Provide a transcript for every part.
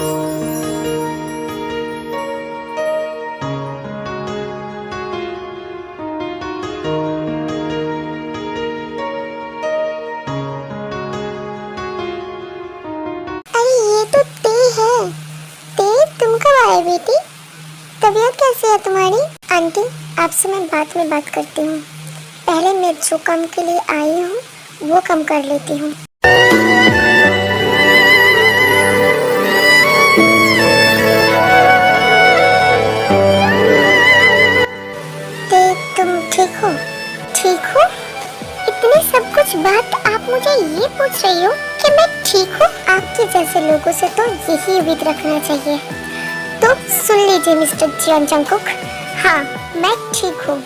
अरे ये तो ते है। ते, तुम कब आए बेटी? तबीयत कैसी है तुम्हारी? आंटी, आपसे मैं बाद में बात करती हूँ। पहले मैं जो काम के लिए आई हूँ वो काम कर लेती हूँ। ते, तुम ठीक हो? ठीक हो? इतनी सब कुछ बात आप मुझे ये पूछ रही हो कि मैं ठीक हूँ? आपके जैसे लोगों से तो यही उम्मीद रखना चाहिए। तो सुन लीजिए मिस्टर जियोन जंगकुक, हाँ मैं ठीक हूँ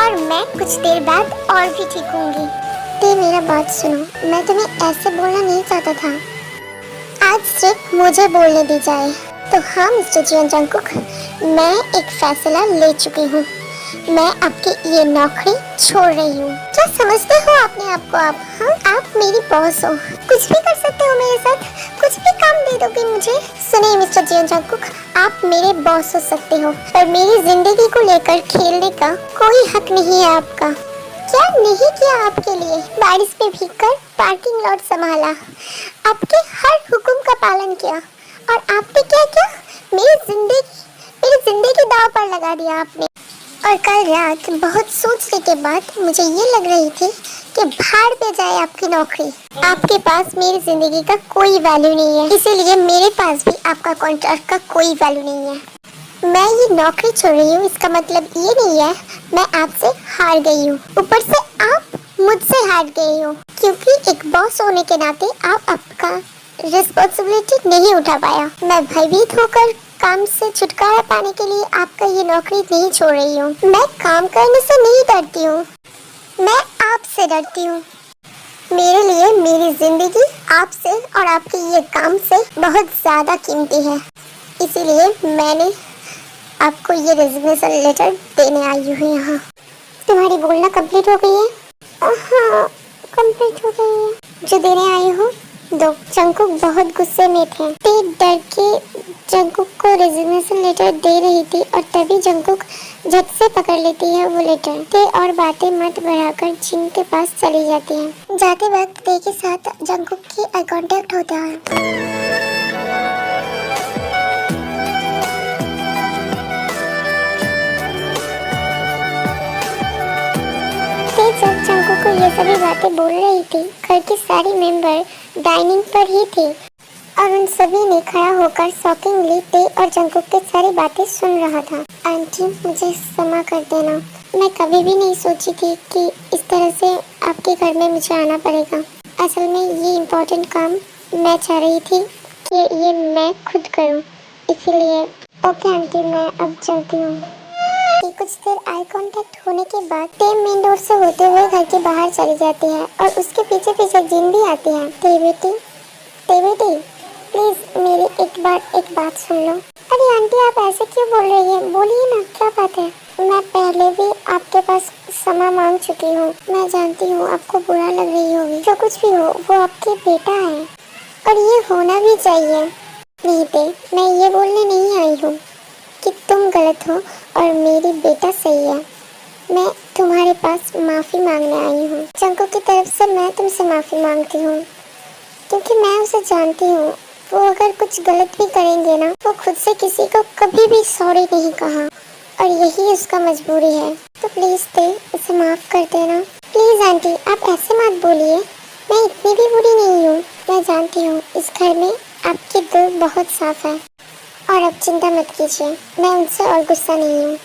और मैं कुछ देर बाद और भी ठीक होंगी। ते, मेरा बात सुनो, मैं तुम्हें ऐसे बोलना नहीं चाहता था। आज सिर्फ मुझे बोलने दी जाए। तो हाँ मिस्टर जियोन जंगकुक, मैं एक फैसला ले चुकी हूँ। मैं आपकी ये नौकरी छोड़ रही हूँ। क्या समझते हो अपने आप को आप? हाँ, आप मेरी बॉस हो, कुछ भी कर सकते हो मेरे साथ, कुछ भी काम दे दोगे मुझे। सुनिए मिस्टर जियोन जंगकुक, आप मेरे बॉस हो सकते हो पर मेरी जिंदगी को लेकर खेलने का कोई हक नहीं है आपका। क्या नहीं किया आपके लिए? बारिश में भीगकर पार्किंग लॉट संभाला, आपके हर हुक्म का पालन किया और आपने क्या किया? मेरी जिंदगी दांव पर लगा दिया आपने। और कल रात बहुत सोचने के बाद मुझे ये लग रही थी कि भाड़ पे जाए आपकी नौकरी। आपके पास मेरी जिंदगी का कोई वैल्यू नहीं है, इसीलिए मेरे पास भी आपका कॉन्ट्रैक्ट का कोई वैल्यू नहीं है। मैं ये नौकरी छोड़ रही हूँ, इसका मतलब ये नहीं है मैं आपसे हार गई हूँ। ऊपर से आप मुझसे हार गई हो क्योंकि एक बॉस होने के नाते आप आपका रिस्पॉन्सिबिलिटी नहीं उठा पाया। मैं भयभीत होकर काम से छुटकारा पाने के लिए आपका ये नौकरी नहीं छोड़ रही हूँ। मैं काम करने से नहीं डरती हूँ, मैं आपसे डरती हूँ। मेरे लिए मेरी जिंदगी आपसे और आपके ये काम से बहुत ज्यादा कीमती है, इसीलिए मैंने आपको ये रेजिग्नेशन लेटर देने आई हूँ यहाँ। तुम्हारी बोलना कंप्लीट हो गई है? हाँ कंप्लीट हो गई है। जो देने आई हूँ दो। जंगकुक बहुत गुस्से में थे। ते डर के जंगकुक को रेजिग्नेशन लेटर दे रही थी और तभी जंगकुक झट से पकड़ लेती है वो लेटर। ते और बातें मत बढ़ाकर जिन के पास चली जाती है। जाते वक्त ते के साथ जंगकुक की आई कांटेक्ट होता है। ते जब जंगकुक को ये सभी बातें बोल रही थी, घर के सारे मेंबर डाइनिंग पर ही थे और उन सभी ने खड़ा होकर शॉकिंगली ते और जंगकुक की सारी बातें सुन रहा था। आंटी मुझे क्षमा कर देना, मैं कभी भी नहीं सोची थी कि इस तरह से आपके घर में मुझे आना पड़ेगा। असल में ये इम्पोर्टेंट काम मैं चाह रही थी कि ये मैं खुद करूं, इसीलिए। ओके आंटी, मैं अब चलती हूँ। कुछ देर आई कांटेक्ट होने के बाद ते मेन डोर से होते हुए घर के बाहर चली जाती है और उसके पीछे पीछे जिन भी आती है। ते बेटी प्लीज मेरी एक बात सुन लो। अरे आंटी आप ऐसे क्यों बोल रही है? बोलिए ना, क्या बात है? मैं पहले भी आपके पास क्षमा मांग चुकी हूँ। मैं जानती हूँ आपको बुरा लग रही होगी, जो कुछ भी हो वो आपके बेटा है और ये होना भी चाहिए। नहीं ते, मैं ये बोलने नहीं आई हूँ कि तुम गलत हो और मेरी बेटा सही है। मैं तुम्हारे पास माफ़ी मांगने आई हूँ। जंगकुक की तरफ से मैं तुमसे माफ़ी मांगती हूँ क्योंकि मैं उसे जानती हूँ। वो अगर कुछ गलत भी करेंगे ना, वो खुद से किसी को कभी भी सॉरी नहीं कहा और यही उसका मजबूरी है। तो प्लीज़ ते उसे माफ़ कर देना। प्लीज़ आंटी आप ऐसे मत बोलिए, मैं इतनी भी बुरी नहीं हूँ। मैं जानती हूँ इस घर में आपके दिल बहुत साफ है और अब चिंता मत कीजिए, मैं उनसे और गुस्सा नहीं हूँ।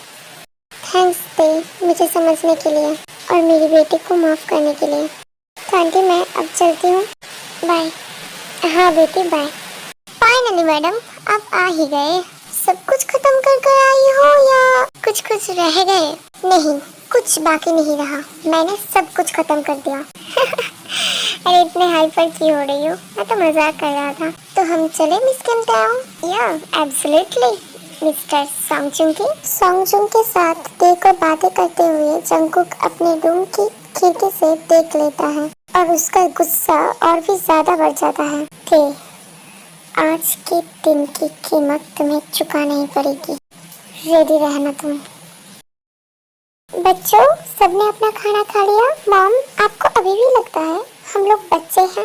थैंक्स ते मुझे समझने के लिए और मेरी बेटी को माफ़ करने के लिए। तो आंटी मैं अब चलती हूँ, बाय। हाँ बेटी बाय। फाइनली मैडम आप आ ही गए। सब कुछ खत्म कर कर आई हो या कुछ रह गए? नहीं, कुछ बाकी नहीं रहा, मैंने सब कुछ खत्म कर दिया। अरे इतने हाइपर क्यों हो रही हो? मैं तो मजाक कर रहा था। तो हम चले मिस किम टाउन? या एब्सोल्युटली मिस्टर सोंगजुंग के साथ ते को बातें करते हुए जंगकुक अपने रूम की खिड़की से देख लेता है और उसका गुस्सा और भी ज्यादा बढ़ जाता है। ते आज के दिन की कीमत तुम्हें चुकानी ही पड़ेगी। रेडी रहना तुम। बच्चों, सबने अपना खाना खा लिया? मॉम, आपको अभी भी लगता है हम लोग बच्चे हैं?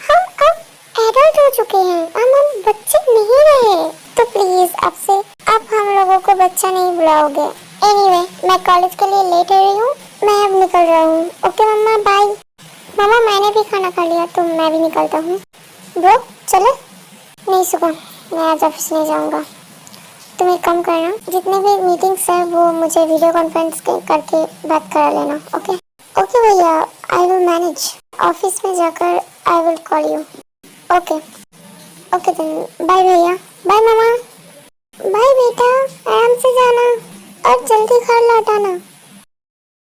हम अब एडल्ट हो चुके हैं, हम बच्चे नहीं रहे। तो प्लीज आपसे अब हम लोगों को बच्चा नहीं बुलाओगे। एनीवे, मैं कॉलेज के लिए लेट हो रही हूँ, मैं अब निकल रहा हूँ। ओके मम्मा, बाय। मामा, मैंने भी खाना खा लिया तो मैं भी निकलता हूँ। ब्रो चले? नहीं सुबह, मैं आज ऑफिस नहीं जाऊँगा। तुम एक काम करना, जितने भी मीटिंग्स है वो मुझे वीडियो कॉन्फ्रेंस करके बात करा लेना। ओके ओके भैया, आई विल मैनेज। ऑफिस में जाकर I will call you. Okay okay then, bye भैया। बाय मामा। बाय बेटा, आराम से जाना और जल्दी घर लौट आना।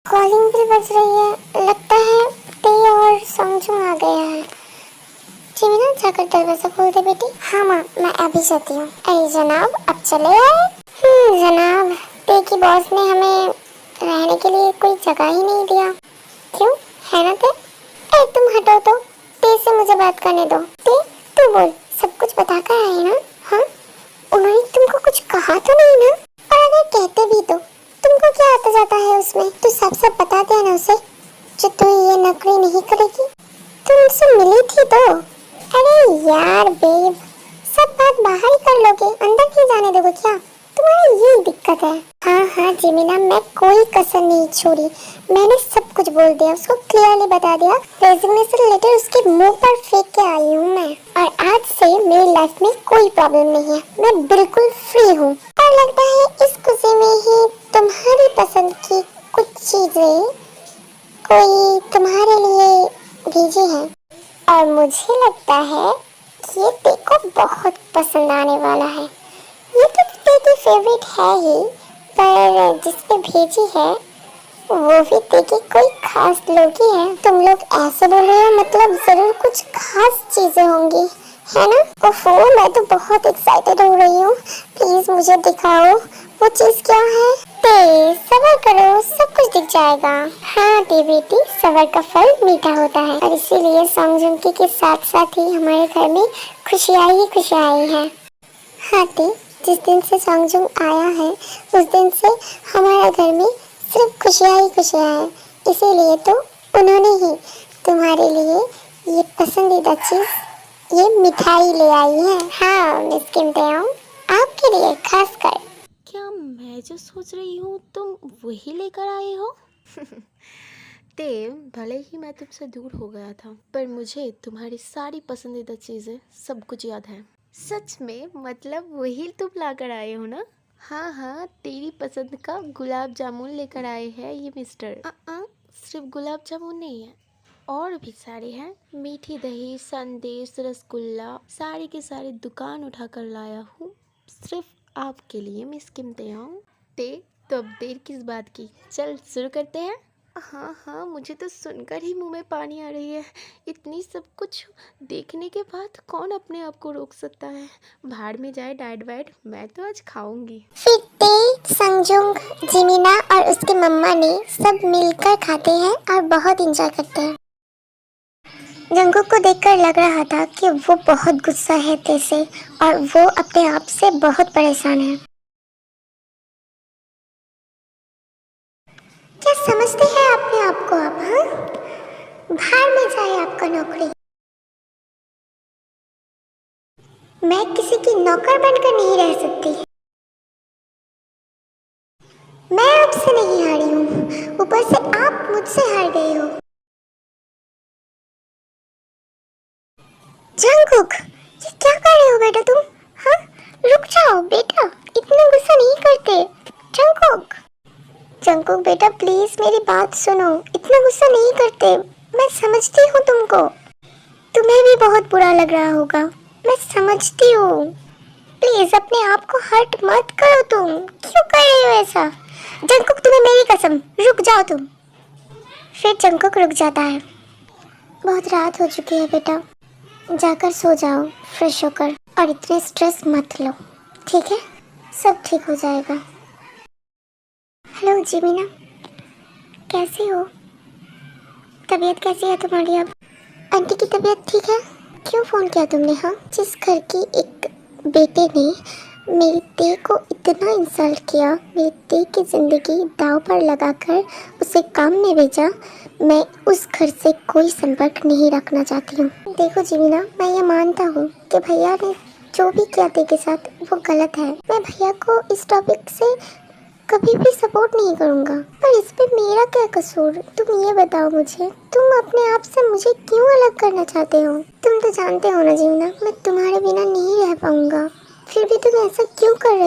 कॉलिंग भी बज रही है, लगता है ते और सोंगजुंग आ गया है। जिमिना, जाकर दरवाजा खोल दे बेटी। हाँ माँ, मैं अभी जाती हूँ। अरे जनाब, अब चले आए? जनाब, ते की बॉस ने हमें रहने के लिए कोई जगह ही नहीं दिया। क्यों, है ना ते? अरे तुम हटो तो, ते से मुझे बात करने दो। ते, तू बोल, सब कुछ बता कर आई ना? हाँ, उन्होंने तुमको कुछ कहा तो नहीं ना? और अगर कहते भी तो तुमको क्या आता जाता है उसमें? तू सब बता दे ना उसे, जो तू ये नौकरी नहीं करेगी। तुम उनसे मिली थी तो? अरे यार बेब, सब बात बाहर ही कर लोगे, अंदर नहीं जाने दोगे क्या? तुम्हारी ये दिक्कत है। हाँ हाँ जिमिना, मैं कोई कसर नहीं छोड़ी। मैंने सब कुछ बोल दिया, उसको क्लियरली बता दिया। रेजिग्नेशन लेटर उसके मुंह पर फेंक के आई हूँ मैं। और आज से मेरी लाइफ में कोई प्रॉब्लम नहीं है, मैं बिल्कुल फ्री हूँ। और लगता है इस खुशी में ही तुम्हारी पसंद की कुछ चीजें कोई तुम्हारे लिए भेजी है। और मुझे लगता है कि ये तेको बहुत पसंद आने वाला है। ये तो तेरी फेवरेट है ही, पर जिसने भेजी है वो भी तेरी कोई खास लोग ही है। तुम लोग ऐसे बोल रहे हो, मतलब जरूर कुछ खास चीजें होंगी, है ना? ओफो, मैं तो बहुत एक्साइटेड हो रही हूँ। प्लीज मुझे दिखाओ वो चीज क्या है। ते सब्र करो, सब कुछ दिख जाएगा। हाँ ते बेटी, सब्र का फल मीठा होता है, और इसीलिए सोंगजुंग के साथ साथ ही हमारे घर में खुशियाँ ही खुशियाँ आई है। हाँ ते, जिस दिन से सोंगजुंग आया है उस दिन से हमारे घर में सिर्फ खुशियाँ ही खुशियाँ हैं। इसीलिए तो उन्होंने ही तुम्हारे लिए ये पसंदीदा चीज, ये मिठाई ले आई है। हाँ मिस किम तेओंग, आपके लिए खास कर। क्या मैं जो सोच रही हूँ तुम वही लेकर आए हो? ते, भले ही मैं तुमसे दूर हो गया था, पर मुझे तुम्हारी सारी पसंदीदा चीज़ें सब कुछ याद है। सच में, मतलब वही तुम लाकर आए हो ना? हाँ हाँ, तेरी पसंद का गुलाब जामुन लेकर आए हैं ये मिस्टर। सिर्फ गुलाब जामुन नहीं है, और भी सारे हैं। मीठी दही, संदेश, रसगुल्ला, सारे के सारे दुकान उठाकर लाया हूँ सिर्फ आपके लिए मिस किम तेओंग। तो अब देर किस बात की, चल शुरू करते हैं। हाँ हाँ, मुझे तो सुनकर ही मुंह में पानी आ रही है। इतनी सब कुछ देखने के बाद कौन अपने आप को रोक सकता है। भाड़ में जाए डाइट वाइट, मैं तो आज खाऊंगी। फिर ते, सोंगजुंग, जिमिना और उसके मम्मा ने सब मिलकर खाते हैं और बहुत एंजॉय करते हैं। जंगकुक को देखकर लग रहा था कि वो बहुत गुस्सा है ते से, और वो अपने आप से बहुत परेशान है। क्या समझते हैं अपने आप को आप? हाँ, बाहर में जाए आपका नौकरी। मैं किसी की नौकर बनकर नहीं रह सकती। मैं आपसे नहीं हारी हूँ, ऊपर से आप मुझसे हार गए हो। जंगकुक, ये क्या कर रहे हो बेटा तुम? हाँ, रुक जाओ बेटा, इतना गुस्सा नहीं करते। जंगकुक, जंगकुक बेटा प्लीज मेरी बात सुनो, इतना गुस्सा नहीं करते। मैं समझती हूँ तुमको, तुम्हें भी बहुत बुरा लग रहा होगा, मैं समझती हूँ। प्लीज अपने आप को हर्ट मत करो, तुम क्यों कर रहे हो ऐसा? जंगकुक, तुम्हें मेरी कसम, रुक जाओ तुम। फिर जंगकुक रुक जाता है। बहुत रात हो चुकी है बेटा, जाकर सो जाओ फ्रेश होकर, और इतने स्ट्रेस मत लो, ठीक है? सब ठीक हो जाएगा। हेलो जिमिना, कैसी हो? तबीयत कैसी है तुम्हारी अब? आंटी की तबीयत ठीक है? क्यों फोन किया तुमने? हाँ, जिस घर की एक बेटे ने मेरी दी को इतना इंसल्ट किया, मेरी दी की ज़िंदगी दांव पर लगाकर उसे काम में भेजा, मैं उस घर से कोई संपर्क नहीं रखना चाहती हूँ। देखो जीविना, मैं ये मानता हूँ कि भैया ने जो भी किया दी के साथ वो गलत है। मैं भैया को इस टॉपिक से कभी भी सपोर्ट नहीं करूँगा, पर इस पे मेरा क्या कसूर? तुम ये बताओ मुझे, तुम अपने आप से मुझे क्यों अलग करना चाहते हो? तुम तो जानते हो ना जीवना, मैं तुम्हारे बिना नहीं रह पाऊँगा, फिर भी तुम ऐसा क्यों कर रहे हो?